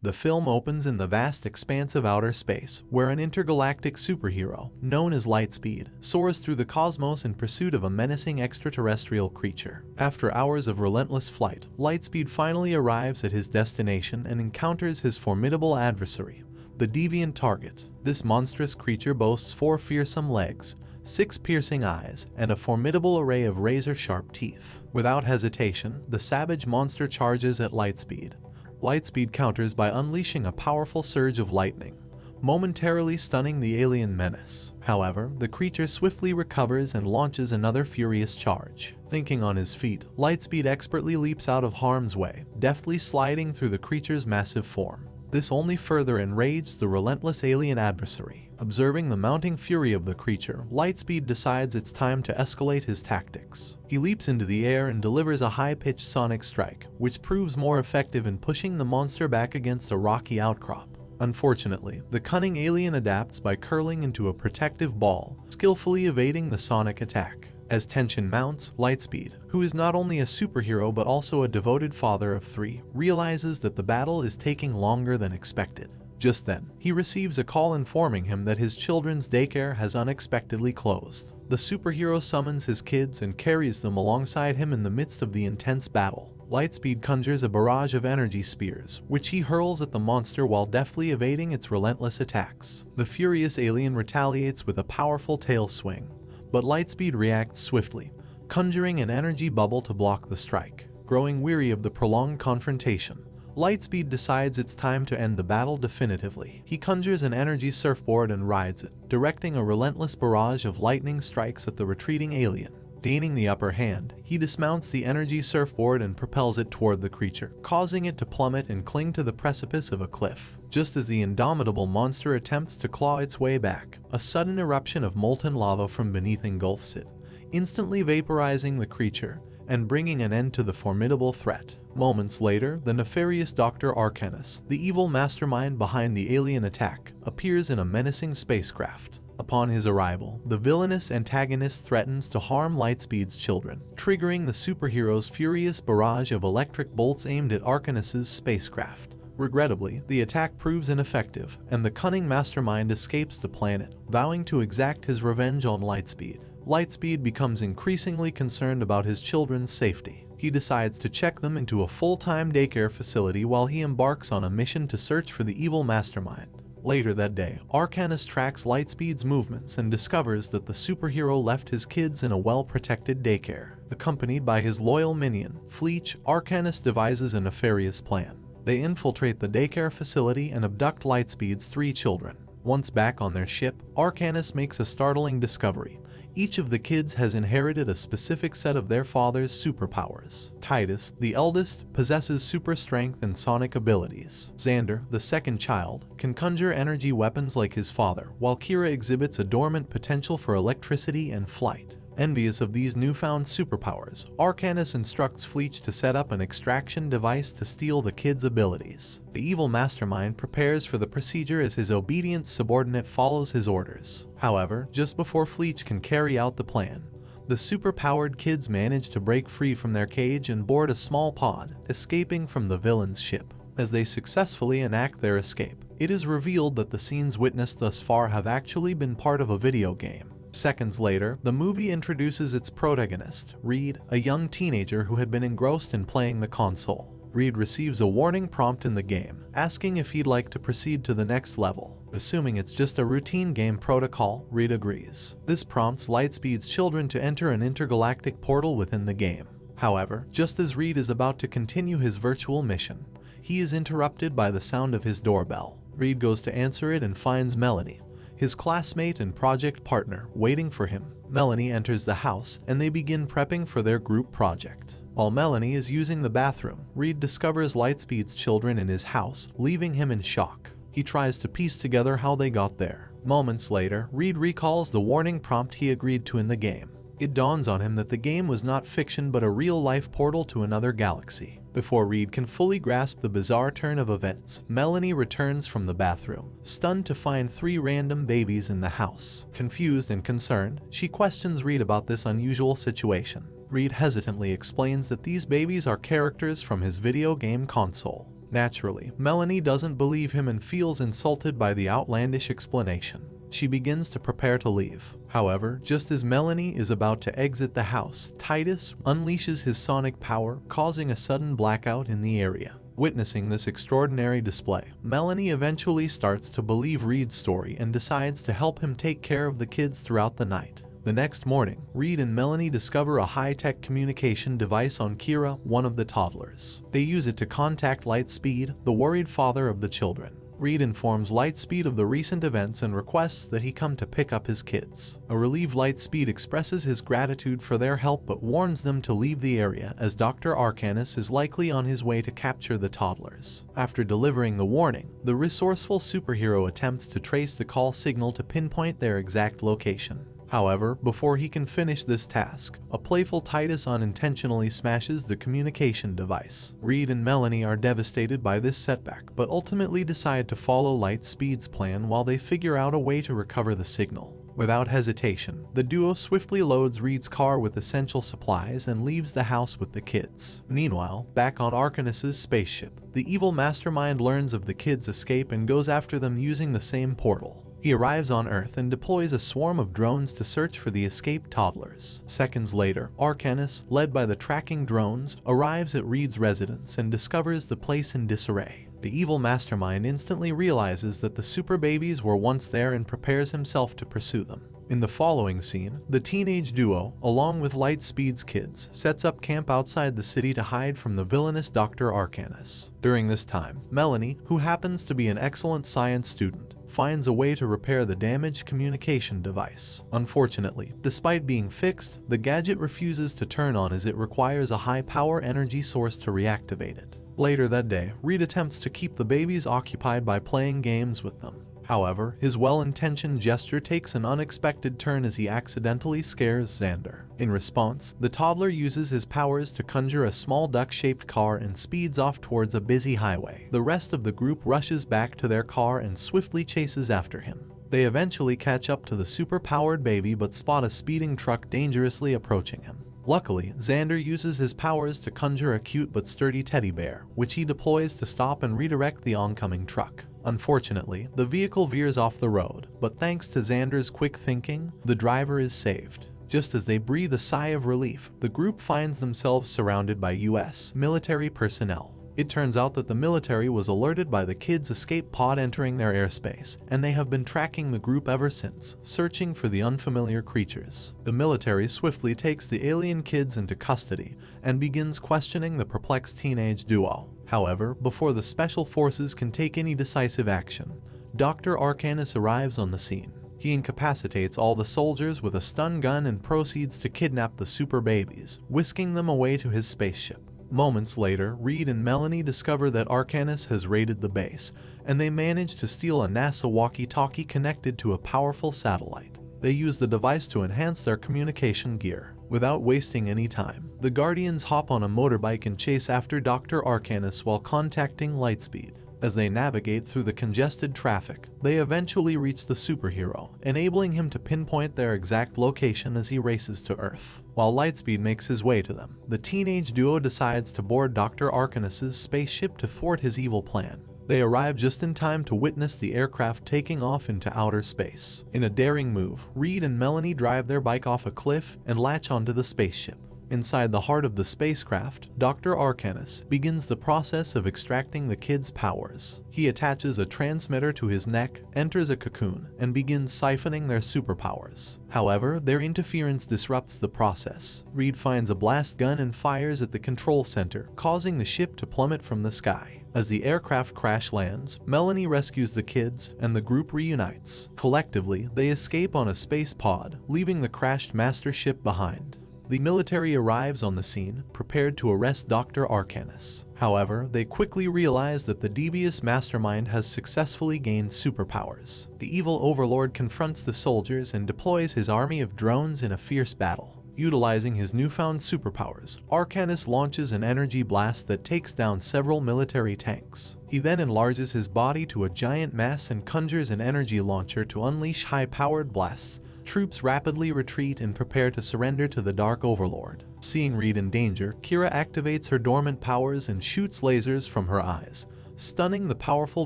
The film opens in the vast expanse of outer space, where an intergalactic superhero, known as Lightspeed, soars through the cosmos in pursuit of a menacing extraterrestrial creature. After hours of relentless flight, Lightspeed finally arrives at his destination and encounters his formidable adversary, the deviant target. This monstrous creature boasts 4 fearsome legs, 6 piercing eyes, and a formidable array of razor-sharp teeth. Without hesitation, the savage monster charges at Lightspeed. Lightspeed counters by unleashing a powerful surge of lightning, momentarily stunning the alien menace. However, the creature swiftly recovers and launches another furious charge. Thinking on his feet, Lightspeed expertly leaps out of harm's way, deftly sliding through the creature's massive form. This only further enraged the relentless alien adversary. Observing the mounting fury of the creature, Lightspeed decides it's time to escalate his tactics. He leaps into the air and delivers a high-pitched sonic strike, which proves more effective in pushing the monster back against a rocky outcrop. Unfortunately, the cunning alien adapts by curling into a protective ball, skillfully evading the sonic attack. As tension mounts, Lightspeed, who is not only a superhero but also a devoted father of 3, realizes that the battle is taking longer than expected. Just then, he receives a call informing him that his children's daycare has unexpectedly closed. The superhero summons his kids and carries them alongside him in the midst of the intense battle. Lightspeed conjures a barrage of energy spears, which he hurls at the monster while deftly evading its relentless attacks. The furious alien retaliates with a powerful tail swing, but Lightspeed reacts swiftly, conjuring an energy bubble to block the strike. Growing weary of the prolonged confrontation, Lightspeed decides it's time to end the battle definitively. He conjures an energy surfboard and rides it, directing a relentless barrage of lightning strikes at the retreating alien. Gaining the upper hand, he dismounts the energy surfboard and propels it toward the creature, causing it to plummet and cling to the precipice of a cliff. Just as the indomitable monster attempts to claw its way back, a sudden eruption of molten lava from beneath engulfs it, instantly vaporizing the creature and bringing an end to the formidable threat. Moments later, the nefarious Dr. Arcanus, the evil mastermind behind the alien attack, appears in a menacing spacecraft. Upon his arrival, the villainous antagonist threatens to harm Lightspeed's children, triggering the superhero's furious barrage of electric bolts aimed at Arcanus's spacecraft. Regrettably, the attack proves ineffective, and the cunning mastermind escapes the planet, vowing to exact his revenge on Lightspeed. Lightspeed becomes increasingly concerned about his children's safety. He decides to check them into a full-time daycare facility while he embarks on a mission to search for the evil mastermind. Later that day, Arcanus tracks Lightspeed's movements and discovers that the superhero left his kids in a well-protected daycare. Accompanied by his loyal minion, Fleech, Arcanus devises a nefarious plan. They infiltrate the daycare facility and abduct Lightspeed's 3 children. Once back on their ship, Arcanus makes a startling discovery. Each of the kids has inherited a specific set of their father's superpowers. Titus, the eldest, possesses super strength and sonic abilities. Xander, the second child, can conjure energy weapons like his father, while Kira exhibits a dormant potential for electricity and flight. Envious of these newfound superpowers, Arcanus instructs Fleech to set up an extraction device to steal the kids' abilities. The evil mastermind prepares for the procedure as his obedient subordinate follows his orders. However, just before Fleech can carry out the plan, the superpowered kids manage to break free from their cage and board a small pod, escaping from the villain's ship. As they successfully enact their escape, it is revealed that the scenes witnessed thus far have actually been part of a video game. Seconds later, the movie introduces its protagonist, Reed, a young teenager who had been engrossed in playing the console. Reed receives a warning prompt in the game, asking if he'd like to proceed to the next level. Assuming it's just a routine game protocol, Reed agrees. This prompts Lightspeed's children to enter an intergalactic portal within the game. However, just as Reed is about to continue his virtual mission, he is interrupted by the sound of his doorbell. Reed goes to answer it and finds Melanie, his classmate and project partner, waiting for him. Melanie enters the house and they begin prepping for their group project. While Melanie is using the bathroom, Reed discovers Lightspeed's children in his house, leaving him in shock. He tries to piece together how they got there. Moments later, Reed recalls the warning prompt he agreed to in the game. It dawns on him that the game was not fiction but a real-life portal to another galaxy. Before Reed can fully grasp the bizarre turn of events, Melanie returns from the bathroom, stunned to find 3 random babies in the house. Confused and concerned, she questions Reed about this unusual situation. Reed hesitantly explains that these babies are characters from his video game console. Naturally, Melanie doesn't believe him and feels insulted by the outlandish explanation. She begins to prepare to leave. However, just as Melanie is about to exit the house, Titus unleashes his sonic power, causing a sudden blackout in the area. Witnessing this extraordinary display, Melanie eventually starts to believe Reed's story and decides to help him take care of the kids throughout the night. The next morning, Reed and Melanie discover a high-tech communication device on Kira, one of the toddlers. They use it to contact Lightspeed, the worried father of the children. Reed informs Lightspeed of the recent events and requests that he come to pick up his kids. A relieved Lightspeed expresses his gratitude for their help but warns them to leave the area as Dr. Arcanus is likely on his way to capture the toddlers. After delivering the warning, the resourceful superhero attempts to trace the call signal to pinpoint their exact location. However, before he can finish this task, a playful Titus unintentionally smashes the communication device. Reed and Melanie are devastated by this setback, but ultimately decide to follow Lightspeed's plan while they figure out a way to recover the signal. Without hesitation, the duo swiftly loads Reed's car with essential supplies and leaves the house with the kids. Meanwhile, back on Arcanus's spaceship, the evil mastermind learns of the kids' escape and goes after them using the same portal. He arrives on Earth and deploys a swarm of drones to search for the escaped toddlers. Seconds later, Arcanus, led by the tracking drones, arrives at Reed's residence and discovers the place in disarray. The evil mastermind instantly realizes that the super babies were once there and prepares himself to pursue them. In the following scene, the teenage duo, along with Lightspeed's kids, sets up camp outside the city to hide from the villainous Dr. Arcanus. During this time, Melanie, who happens to be an excellent science student, finds a way to repair the damaged communication device. Unfortunately, despite being fixed, the gadget refuses to turn on as it requires a high-power energy source to reactivate it. Later that day, Reed attempts to keep the babies occupied by playing games with them. However, his well-intentioned gesture takes an unexpected turn as he accidentally scares Xander. In response, the toddler uses his powers to conjure a small duck-shaped car and speeds off towards a busy highway. The rest of the group rushes back to their car and swiftly chases after him. They eventually catch up to the super-powered baby but spot a speeding truck dangerously approaching him. Luckily, Xander uses his powers to conjure a cute but sturdy teddy bear, which he deploys to stop and redirect the oncoming truck. Unfortunately, the vehicle veers off the road, but thanks to Xander's quick thinking, the driver is saved. Just as they breathe a sigh of relief, the group finds themselves surrounded by US military personnel. It turns out that the military was alerted by the kids' escape pod entering their airspace, and they have been tracking the group ever since, searching for the unfamiliar creatures. The military swiftly takes the alien kids into custody and begins questioning the perplexed teenage duo. However, before the special forces can take any decisive action, Dr. Arcanus arrives on the scene. He incapacitates all the soldiers with a stun gun and proceeds to kidnap the super babies, whisking them away to his spaceship. Moments later, Reed and Melanie discover that Arcanus has raided the base, and they manage to steal a NASA walkie-talkie connected to a powerful satellite. They use the device to enhance their communication gear. Without wasting any time, the Guardians hop on a motorbike and chase after Dr. Arcanus while contacting Lightspeed. As they navigate through the congested traffic, they eventually reach the superhero, enabling him to pinpoint their exact location as he races to Earth. While Lightspeed makes his way to them, the teenage duo decides to board Dr. Arcanus's spaceship to thwart his evil plan. They arrive just in time to witness the aircraft taking off into outer space. In a daring move, Reed and Melanie drive their bike off a cliff and latch onto the spaceship. Inside the heart of the spacecraft, Dr. Arcanus begins the process of extracting the kids' powers. He attaches a transmitter to his neck, enters a cocoon, and begins siphoning their superpowers. However, their interference disrupts the process. Reed finds a blast gun and fires at the control center, causing the ship to plummet from the sky. As the aircraft crash lands, Melanie rescues the kids, and the group reunites. Collectively, they escape on a space pod, leaving the crashed master ship behind. The military arrives on the scene, prepared to arrest Dr. Arcanus. However, they quickly realize that the devious mastermind has successfully gained superpowers. The evil overlord confronts the soldiers and deploys his army of drones in a fierce battle. Utilizing his newfound superpowers, Arcanus launches an energy blast that takes down several military tanks. He then enlarges his body to a giant mass and conjures an energy launcher to unleash high-powered blasts. Troops rapidly retreat and prepare to surrender to the Dark Overlord. Seeing Reed in danger, Kira activates her dormant powers and shoots lasers from her eyes, stunning the powerful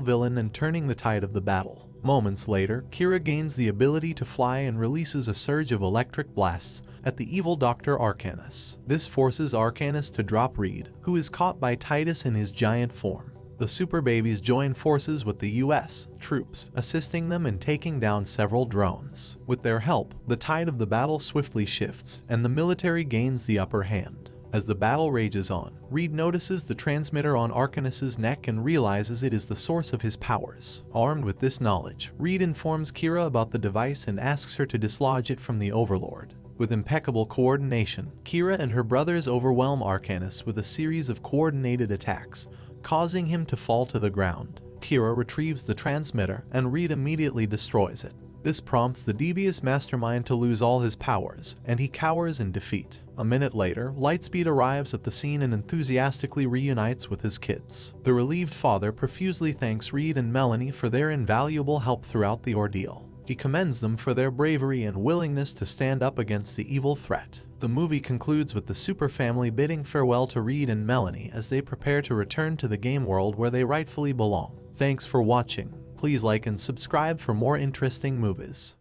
villain and turning the tide of the battle. Moments later, Kira gains the ability to fly and releases a surge of electric blasts at the evil Dr. Arcanus. This forces Arcanus to drop Reed, who is caught by Titus in his giant form. The Super Babies join forces with the US troops, assisting them in taking down several drones. With their help, the tide of the battle swiftly shifts, and the military gains the upper hand. As the battle rages on, Reed notices the transmitter on Arcanus's neck and realizes it is the source of his powers. Armed with this knowledge, Reed informs Kira about the device and asks her to dislodge it from the Overlord. With impeccable coordination, Kira and her brothers overwhelm Arcanus with a series of coordinated attacks, causing him to fall to the ground. Kira retrieves the transmitter, and Reed immediately destroys it. This prompts the devious mastermind to lose all his powers, and he cowers in defeat. A minute later, Lightspeed arrives at the scene and enthusiastically reunites with his kids. The relieved father profusely thanks Reed and Melanie for their invaluable help throughout the ordeal. He commends them for their bravery and willingness to stand up against the evil threat. The movie concludes with the Super family bidding farewell to Reed and Melanie as they prepare to return to the game world where they rightfully belong. Thanks for watching. Please like and subscribe for more interesting movies.